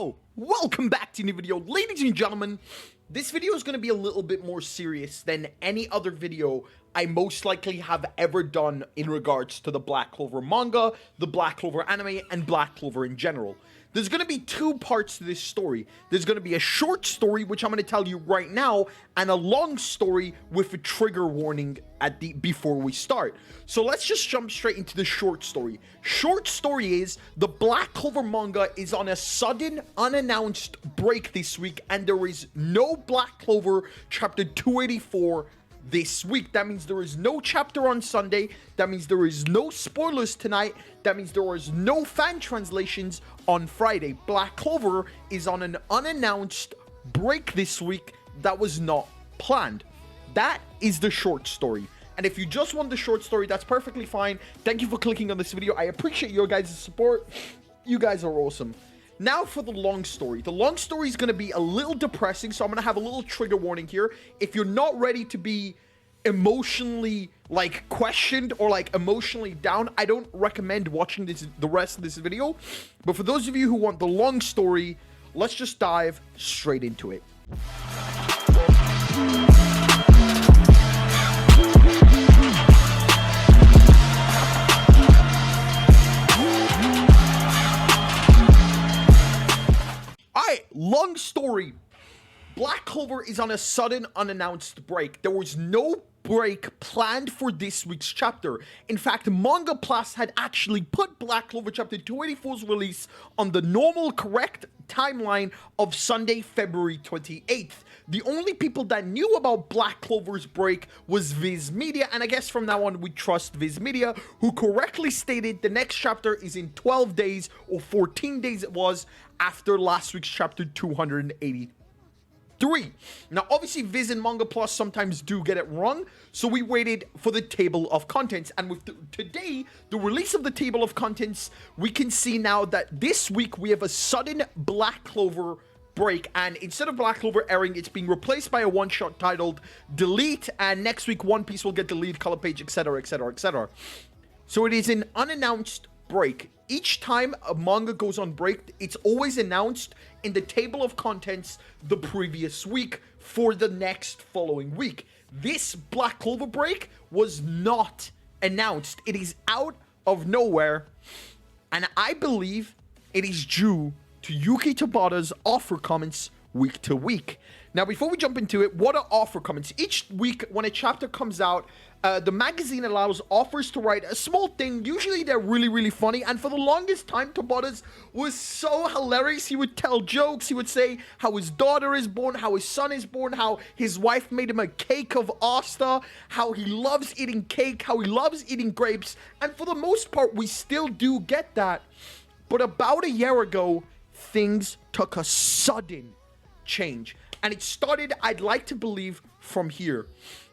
Yo, welcome back to a new video. Ladies and gentlemen, this video is going to be a little bit more serious than any other video I most likely have ever done in regards to the Black Clover manga, the Black Clover anime, and Black Clover in general. There's going to be two parts to this story. There's going to be a short story, which I'm going to tell you right now, and a long story with a trigger warning before we start. So let's just jump straight into the short story. Short story is the Black Clover manga is on a sudden, unannounced break this week, and there is no Black Clover chapter 284 this week. That means there is no chapter on Sunday. That means there is no spoilers tonight. That means there is no fan translations on Friday. Black Clover is on an unannounced break this week that was not planned. That is the short story. And if you just want the short story, that's perfectly fine. Thank you for clicking on this video. I appreciate your guys' support. You guys are awesome. Now for the long story. The long story is going to be a little depressing, so I'm going to have a little trigger warning here. If you're not ready to be emotionally questioned or emotionally down, I don't recommend watching the rest of this video. But for those of you who want the long story, let's just dive straight into it. Long story. Black Clover is on a sudden unannounced break. There was no break planned for this week's chapter. In fact, Manga Plus had actually put Black Clover chapter 284's release on the normal correct timeline of Sunday, February 28th. The only people that knew about Black Clover's break was Viz Media, and I guess from now on we trust Viz Media, who correctly stated the next chapter is in 12 days, or 14 days it was, after last week's chapter 283. Now, obviously, Viz and Manga Plus sometimes do get it wrong, so we waited for the table of contents. And with today, the release of the table of contents, we can see now that this week we have a sudden Black Clover break, and instead of Black Clover airing, it's being replaced by a one-shot titled Delete, and next week One Piece will get the lead color page, etc, etc, etc. So it is an unannounced break. Each time a manga goes on break, it's always announced in the table of contents the previous week for the next following week. This Black Clover break was not announced. It is out of nowhere, and I believe it is due to Yuki Tabata's offer comments week to week. Now, before we jump into it, what are offer comments? Each week when a chapter comes out, the magazine allows authors to write a small thing. Usually they're really funny, and for the longest time, Tabata's was so hilarious. He would tell jokes. He would say how his daughter is born, how his son is born, how his wife made him a cake of Asta, how he loves eating cake, how he loves eating grapes, and for the most part, we still do get that. But about a year ago, things took a sudden change, and it started, I'd like to believe, from here.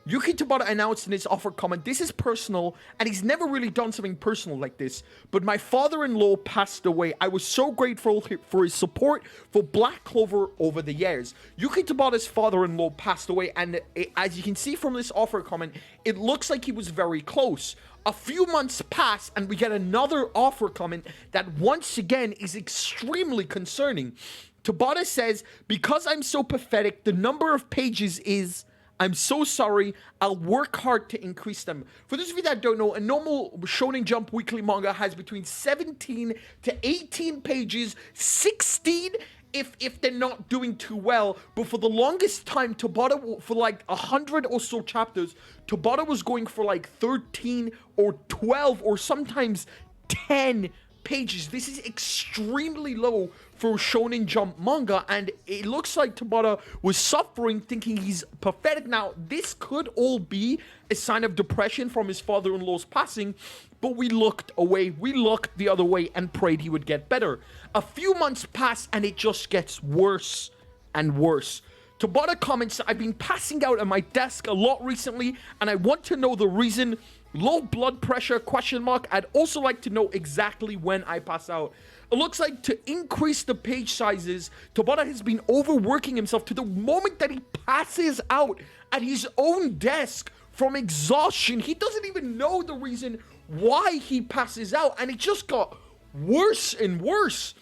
Yuki Tabata announced in his offer comment, "This is personal," and he's never really done something personal like this, but my father-in-law passed away. I was so grateful for his support for Black Clover over the years. Yuki Tabata's father-in-law passed away, and as you can see from this offer comment, it looks like he was very close. A few months pass, and we get another offer comment that once again is extremely concerning. Tabata says, "Because I'm so pathetic, the number of pages is... I'm so sorry. I'll work hard to increase them." For those of you that don't know, a normal Shonen Jump weekly manga has between 17 to 18 pages, 16 if they're not doing too well. But for the longest time, Tabata, for 100 or so chapters, Tabata was going for 13 or 12 or sometimes 10 pages. This is extremely low for Shonen Jump manga, and it looks like Tabata was suffering, thinking he's pathetic. Now, this could all be a sign of depression from his father-in-law's passing, but we looked away. We looked the other way and prayed he would get better. A few months pass, and it just gets worse and worse. Tabata comments, "I've been passing out at my desk a lot recently, and I want to know the reason. Low blood pressure, question mark. I'd also like to know exactly when I pass out." It looks like to increase the page sizes, Tabata has been overworking himself to the moment that he passes out at his own desk from exhaustion. He doesn't even know the reason why he passes out, and it just got worse and worse.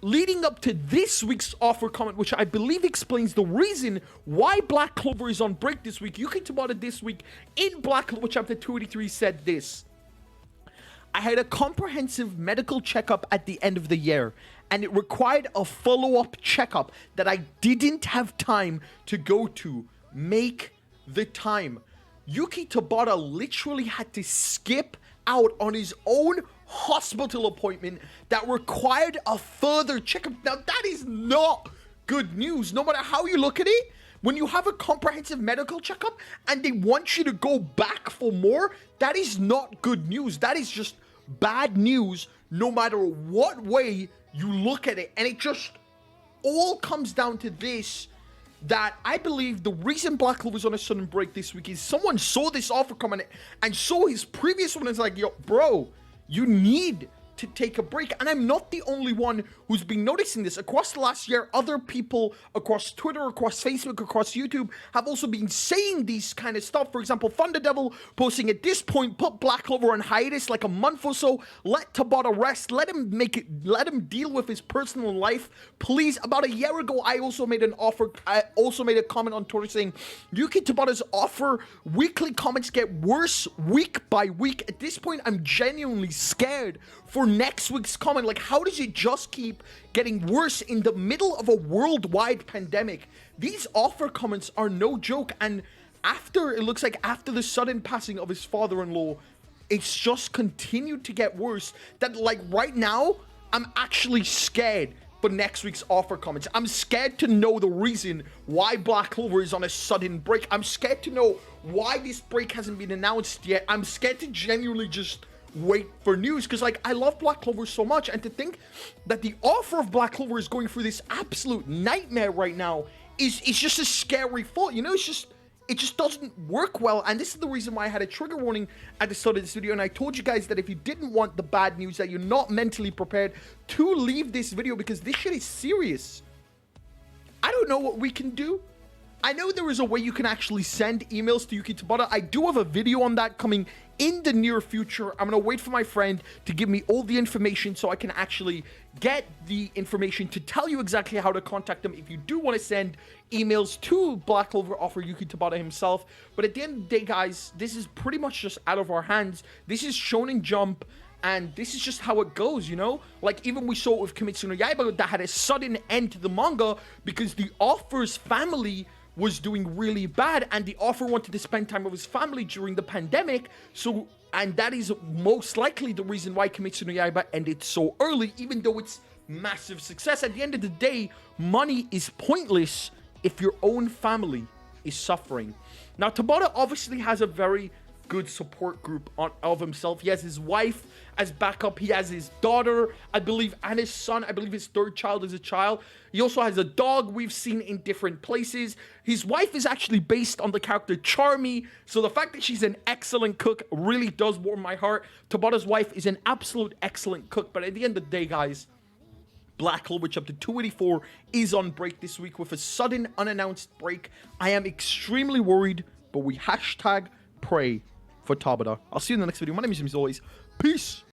leading up to this week's offer comment, which I believe explains the reason why Black Clover is on break this week. Yuki Tabata this week in Black Clover chapter 283 said this: I had a comprehensive medical checkup at the end of the year, and it required a follow-up checkup that I didn't have time to go to. Make the time. Yuki Tabata literally had to skip out on his own hospital appointment that required a further checkup. Now, that is not good news. No matter how you look at it, when you have a comprehensive medical checkup and they want you to go back for more, that is not good news. That is just bad news, no matter what way you look at it. And it just all comes down to this, that I believe the reason Black Clover's on a sudden break this week is someone saw this offer coming and saw his previous one and is like, yo, bro, you need to take a break. And I'm not the only one who's been noticing this. Across the last year, other people across Twitter, across Facebook, across YouTube have also been saying these kind of stuff. For example, Thunder Devil posting at this point, put Black Clover on hiatus like a month or so. Let Tabata rest. Let him deal with his personal life, please. About a year ago, I also made a comment on Twitter saying Yuki Tabata's offer weekly comments get worse week by week. At this point, I'm genuinely scared for next week's comment. Like, how does it just keep getting worse in the middle of a worldwide pandemic? These offer comments are no joke, and it looks like after the sudden passing of his father-in-law, it's just continued to get worse. That, like, right now, I'm actually scared for next week's offer comments. I'm scared to know the reason why Black Clover is on a sudden break. I'm scared to know why this break hasn't been announced yet. I'm scared to genuinely just wait for news, because, like, I love Black Clover so much, and to think that the offer of Black Clover is going through this absolute nightmare right now is just a scary thought. You know, it just doesn't work well. And this is the reason why I had a trigger warning at the start of this video, and I told you guys that if you didn't want the bad news, that you're not mentally prepared to leave this video, because this shit is serious. I don't know what we can do. I know there is a way you can actually send emails to Yuki Tabata. I do have a video on that coming in the near future. I'm gonna wait for my friend to give me all the information so I can actually get the information to tell you exactly how to contact them if you do want to send emails to Black Clover offer Yuki Tabata himself. But at the end of the day, guys, this is pretty much just out of our hands. This is Shonen Jump, and this is just how it goes, you know? Like, even we saw it with Kimetsu no Yaiba, that had a sudden end to the manga because the author's family was doing really bad, and the author wanted to spend time with his family during the pandemic. So, and that is most likely the reason why Kimetsu no Yaiba ended so early, even though it's massive success. At the end of the day, money is pointless if your own family is suffering. Now, Tabata obviously has a very good support group of himself. He has his wife as backup. He has his daughter, I believe, and his son. I believe his third child is a child. He also has a dog we've seen in different places. His wife is actually based on the character Charmy, so the fact that she's an excellent cook really does warm my heart. Tabata's wife is an absolute excellent cook. But at the end of the day, guys, Black Clover chapter 284 is on break this week with a sudden unannounced break. I am extremely worried, but we #pray for Tabata. I'll see you in the next video. My name is Jim, as always. Peace.